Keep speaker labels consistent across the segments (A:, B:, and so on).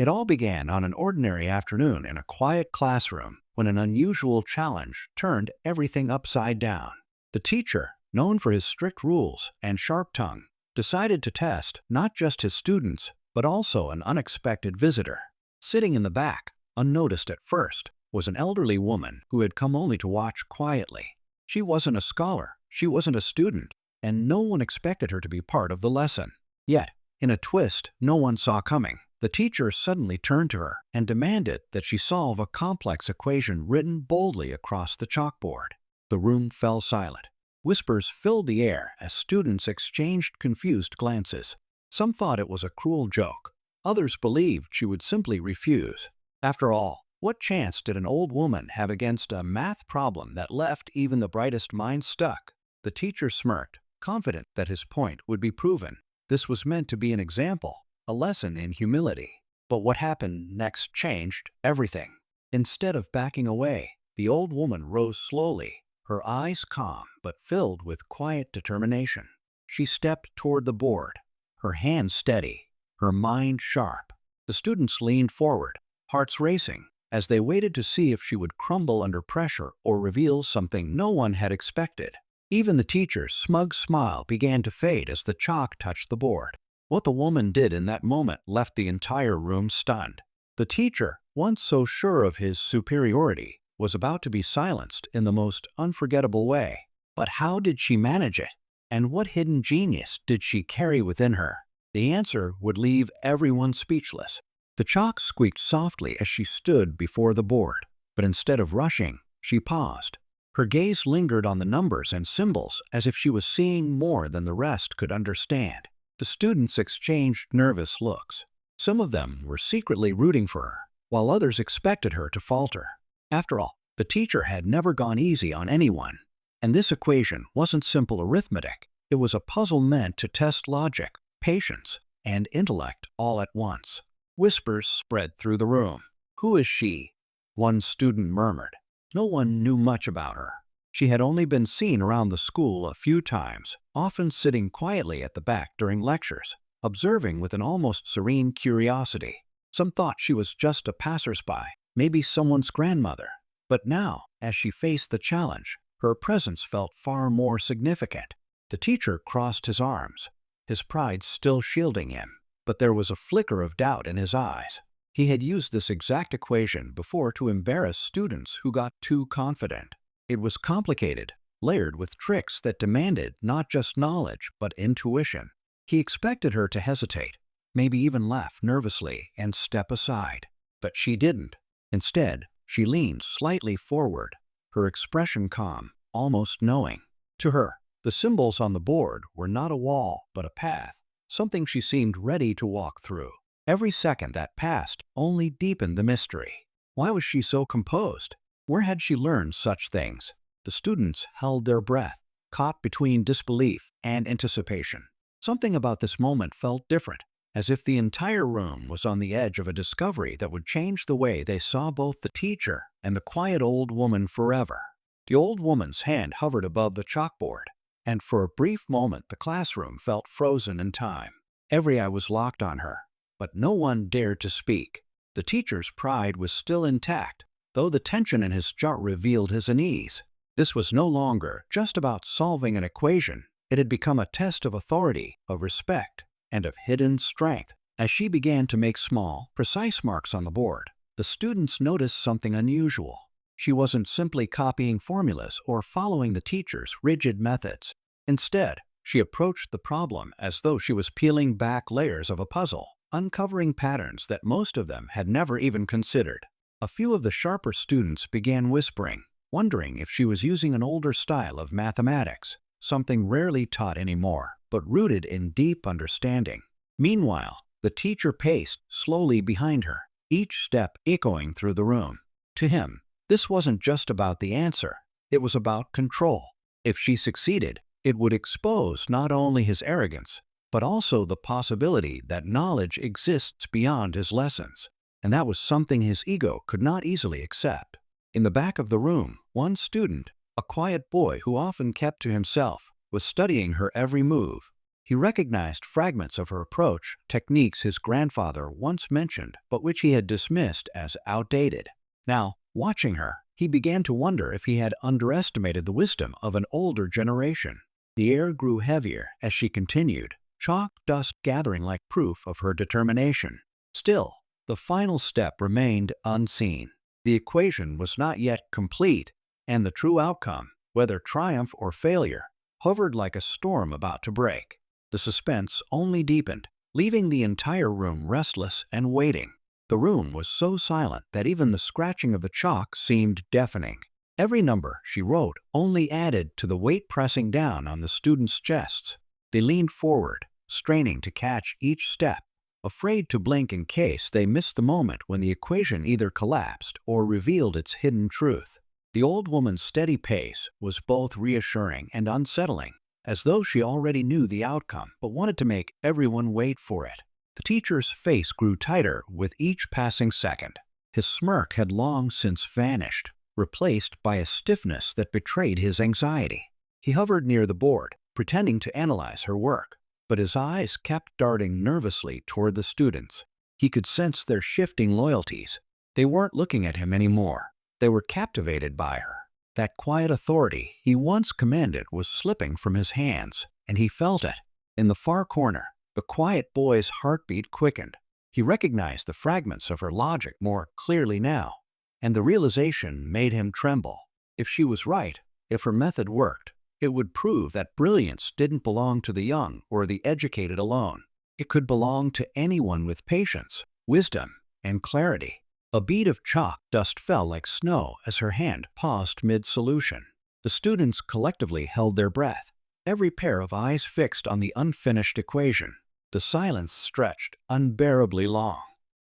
A: It all began on an ordinary afternoon in a quiet classroom when an unusual challenge turned everything upside down. The teacher, known for his strict rules and sharp tongue, decided to test not just his students, but also an unexpected visitor. Sitting in the back, unnoticed at first, was an elderly woman who had come only to watch quietly. She wasn't a scholar, she wasn't a student, and no one expected her to be part of the lesson. Yet, in a twist no one saw coming, the teacher suddenly turned to her and demanded that she solve a complex equation written boldly across the chalkboard. The room fell silent. Whispers filled the air as students exchanged confused glances. Some thought it was a cruel joke. Others believed she would simply refuse. After all, what chance did an old woman have against a math problem that left even the brightest minds stuck? The teacher smirked, confident that his point would be proven. This was meant to be an example, a lesson in humility. But what happened next changed everything. Instead of backing away, the old woman rose slowly, her eyes calm but filled with quiet determination. She stepped toward the board, her hands steady, her mind sharp. The students leaned forward, hearts racing, as they waited to see if she would crumble under pressure or reveal something no one had expected. Even the teacher's smug smile began to fade as the chalk touched the board. What the woman did in that moment left the entire room stunned. The teacher, once so sure of his superiority, was about to be silenced in the most unforgettable way. But how did she manage it? And what hidden genius did she carry within her? The answer would leave everyone speechless. The chalk squeaked softly as she stood before the board, but instead of rushing, she paused. Her gaze lingered on the numbers and symbols as if she was seeing more than the rest could understand. The students exchanged nervous looks. Some of them were secretly rooting for her, while others expected her to falter. After all, the teacher had never gone easy on anyone. And this equation wasn't simple arithmetic. It was a puzzle meant to test logic, patience, and intellect all at once. Whispers spread through the room. "Who is she?" one student murmured. No one knew much about her. She had only been seen around the school a few times, often sitting quietly at the back during lectures, observing with an almost serene curiosity. Some thought she was just a passersby, maybe someone's grandmother. But now, as she faced the challenge, her presence felt far more significant. The teacher crossed his arms, his pride still shielding him, but there was a flicker of doubt in his eyes. He had used this exact equation before to embarrass students who got too confident. It was complicated, layered with tricks that demanded not just knowledge but intuition. He expected her to hesitate, maybe even laugh nervously and step aside. But she didn't. Instead, she leaned slightly forward, her expression calm, almost knowing. To her, the symbols on the board were not a wall but a path, something she seemed ready to walk through. Every second that passed only deepened the mystery. Why was she so composed? Where had she learned such things? The students held their breath, caught between disbelief and anticipation. Something about this moment felt different, as if the entire room was on the edge of a discovery that would change the way they saw both the teacher and the quiet old woman forever. The old woman's hand hovered above the chalkboard, and for a brief moment the classroom felt frozen in time. Every eye was locked on her, but no one dared to speak. The teacher's pride was still intact, though the tension in his jaw revealed his unease. This was no longer just about solving an equation. It had become a test of authority, of respect, and of hidden strength. As she began to make small, precise marks on the board, the students noticed something unusual. She wasn't simply copying formulas or following the teacher's rigid methods. Instead, she approached the problem as though she was peeling back layers of a puzzle, uncovering patterns that most of them had never even considered. A few of the sharper students began whispering, wondering if she was using an older style of mathematics, something rarely taught anymore, but rooted in deep understanding. Meanwhile, the teacher paced slowly behind her, each step echoing through the room. To him, this wasn't just about the answer, it was about control. If she succeeded, it would expose not only his arrogance, but also the possibility that knowledge exists beyond his lessons. And that was something his ego could not easily accept. In the back of the room, one student, a quiet boy who often kept to himself, was studying her every move. He recognized fragments of her approach, techniques his grandfather once mentioned, but which he had dismissed as outdated. Now, watching her, he began to wonder if he had underestimated the wisdom of an older generation. The air grew heavier as she continued, chalk dust gathering like proof of her determination. Still, the final step remained unseen. The equation was not yet complete, and the true outcome, whether triumph or failure, hovered like a storm about to break. The suspense only deepened, leaving the entire room restless and waiting. The room was so silent that even the scratching of the chalk seemed deafening. Every number she wrote only added to the weight pressing down on the students' chests. They leaned forward, straining to catch each step, afraid to blink in case they missed the moment when the equation either collapsed or revealed its hidden truth. The old woman's steady pace was both reassuring and unsettling, as though she already knew the outcome but wanted to make everyone wait for it. The teacher's face grew tighter with each passing second. His smirk had long since vanished, replaced by a stiffness that betrayed his anxiety. He hovered near the board, pretending to analyze her work, but his eyes kept darting nervously toward the students. He could sense their shifting loyalties. They weren't looking at him anymore. They were captivated by her. That quiet authority he once commanded was slipping from his hands, and he felt it. In the far corner, the quiet boy's heartbeat quickened. He recognized the fragments of her logic more clearly now, and the realization made him tremble. If she was right, if her method worked, it would prove that brilliance didn't belong to the young or the educated alone. It could belong to anyone with patience, wisdom, and clarity. A bead of chalk dust fell like snow as her hand paused mid-solution. The students collectively held their breath, every pair of eyes fixed on the unfinished equation. The silence stretched unbearably long.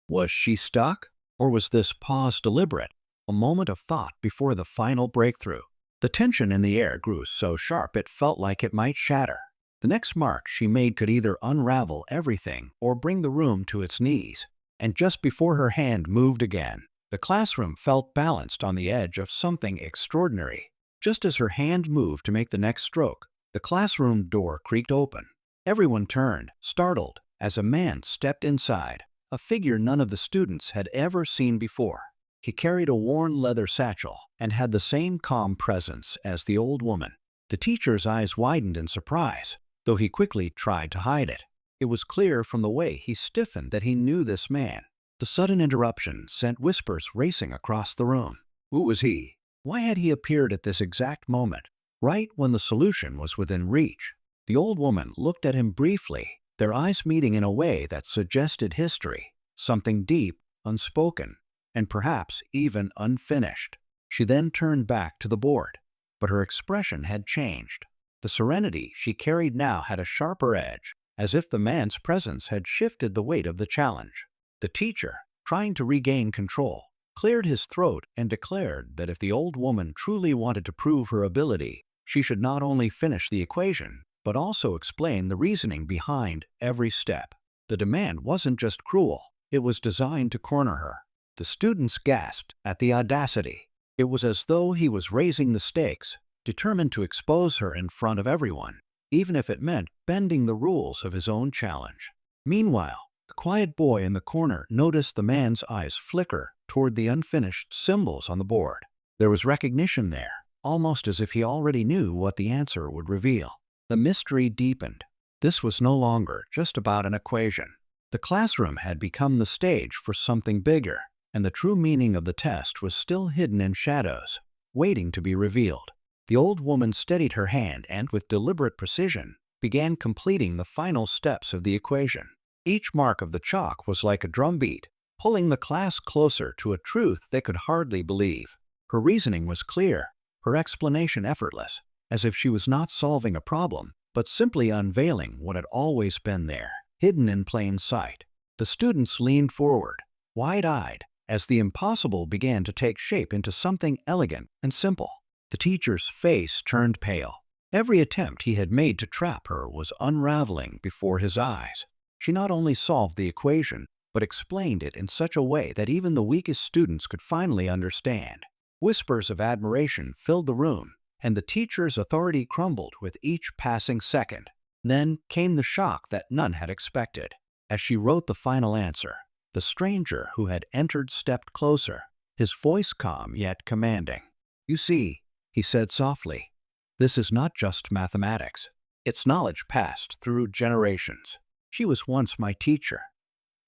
A: Was she stuck? Or was this pause deliberate, a moment of thought before the final breakthrough? The tension in the air grew so sharp it felt like it might shatter. The next mark she made could either unravel everything or bring the room to its knees. And just before her hand moved again, the classroom felt balanced on the edge of something extraordinary. Just as her hand moved to make the next stroke, the classroom door creaked open. Everyone turned, startled, as a man stepped inside, a figure none of the students had ever seen before. He carried a worn leather satchel and had the same calm presence as the old woman. The teacher's eyes widened in surprise, though he quickly tried to hide it. It was clear from the way he stiffened that he knew this man. The sudden interruption sent whispers racing across the room. Who was he? Why had he appeared at this exact moment, right when the solution was within reach? The old woman looked at him briefly, their eyes meeting in a way that suggested history, something deep, unspoken, and perhaps even unfinished. She then turned back to the board, but her expression had changed. The serenity she carried now had a sharper edge, as if the man's presence had shifted the weight of the challenge. The teacher, trying to regain control, cleared his throat and declared that if the old woman truly wanted to prove her ability, she should not only finish the equation, but also explain the reasoning behind every step. The demand wasn't just cruel, it was designed to corner her. The students gasped at the audacity. It was as though he was raising the stakes, determined to expose her in front of everyone, even if it meant bending the rules of his own challenge. Meanwhile, the quiet boy in the corner noticed the man's eyes flicker toward the unfinished symbols on the board. There was recognition there, almost as if he already knew what the answer would reveal. The mystery deepened. This was no longer just about an equation. The classroom had become the stage for something bigger, and the true meaning of the test was still hidden in shadows, waiting to be revealed. The old woman steadied her hand and, with deliberate precision, began completing the final steps of the equation. Each mark of the chalk was like a drumbeat, pulling the class closer to a truth they could hardly believe. Her reasoning was clear, her explanation effortless, as if she was not solving a problem, but simply unveiling what had always been there, hidden in plain sight. The students leaned forward, wide-eyed, as the impossible began to take shape into something elegant and simple. The teacher's face turned pale. Every attempt he had made to trap her was unraveling before his eyes. She not only solved the equation, but explained it in such a way that even the weakest students could finally understand. Whispers of admiration filled the room, and the teacher's authority crumbled with each passing second. Then came the shock that none had expected. As she wrote the final answer, the stranger who had entered stepped closer, his voice calm yet commanding. "You see," he said softly, "this is not just mathematics. It's knowledge passed through generations. She was once my teacher,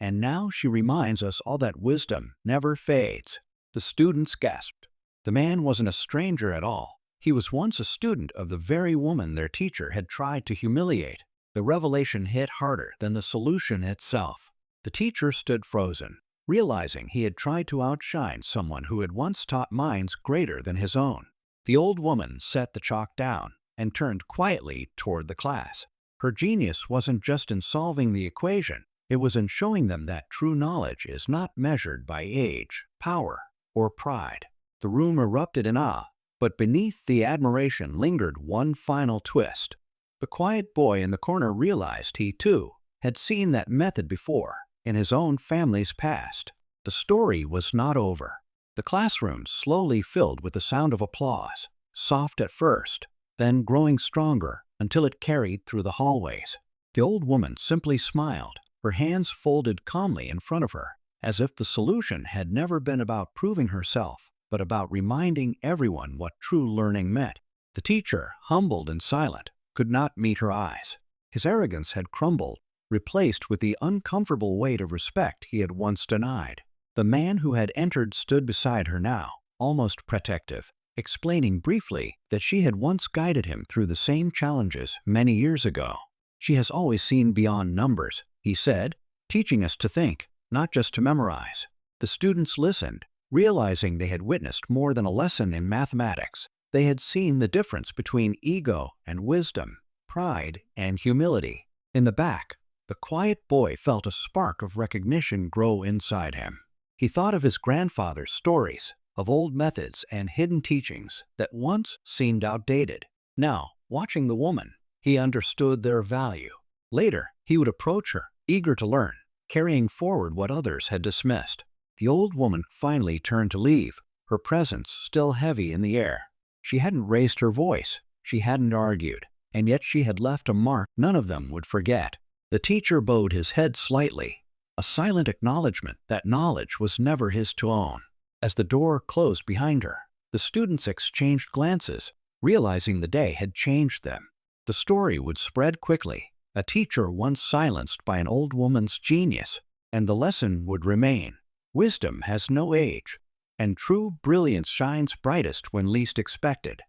A: and now she reminds us all that wisdom never fades." The students gasped. The man wasn't a stranger at all. He was once a student of the very woman their teacher had tried to humiliate. The revelation hit harder than the solution itself. The teacher stood frozen, realizing he had tried to outshine someone who had once taught minds greater than his own. The old woman set the chalk down and turned quietly toward the class. Her genius wasn't just in solving the equation, it was in showing them that true knowledge is not measured by age, power, or pride. The room erupted in awe, but beneath the admiration lingered one final twist. The quiet boy in the corner realized he, too, had seen that method before in his own family's past. The story was not over. The classroom slowly filled with the sound of applause, soft at first, then growing stronger until it carried through the hallways. The old woman simply smiled, her hands folded calmly in front of her, as if the solution had never been about proving herself, but about reminding everyone what true learning meant. The teacher, humbled and silent, could not meet her eyes. His arrogance had crumbled, replaced with the uncomfortable weight of respect he had once denied. The man who had entered stood beside her now, almost protective, explaining briefly that she had once guided him through the same challenges many years ago. "She has always seen beyond numbers," he said, "teaching us to think, not just to memorize." The students listened, realizing they had witnessed more than a lesson in mathematics. They had seen the difference between ego and wisdom, pride and humility. In the back, the quiet boy felt a spark of recognition grow inside him. He thought of his grandfather's stories, of old methods and hidden teachings that once seemed outdated. Now, watching the woman, he understood their value. Later, he would approach her, eager to learn, carrying forward what others had dismissed. The old woman finally turned to leave, her presence still heavy in the air. She hadn't raised her voice, she hadn't argued, and yet she had left a mark none of them would forget. The teacher bowed his head slightly, a silent acknowledgement that knowledge was never his to own. As the door closed behind her, the students exchanged glances, realizing the day had changed them. The story would spread quickly, a teacher once silenced by an old woman's genius, and the lesson would remain. Wisdom has no age, and true brilliance shines brightest when least expected.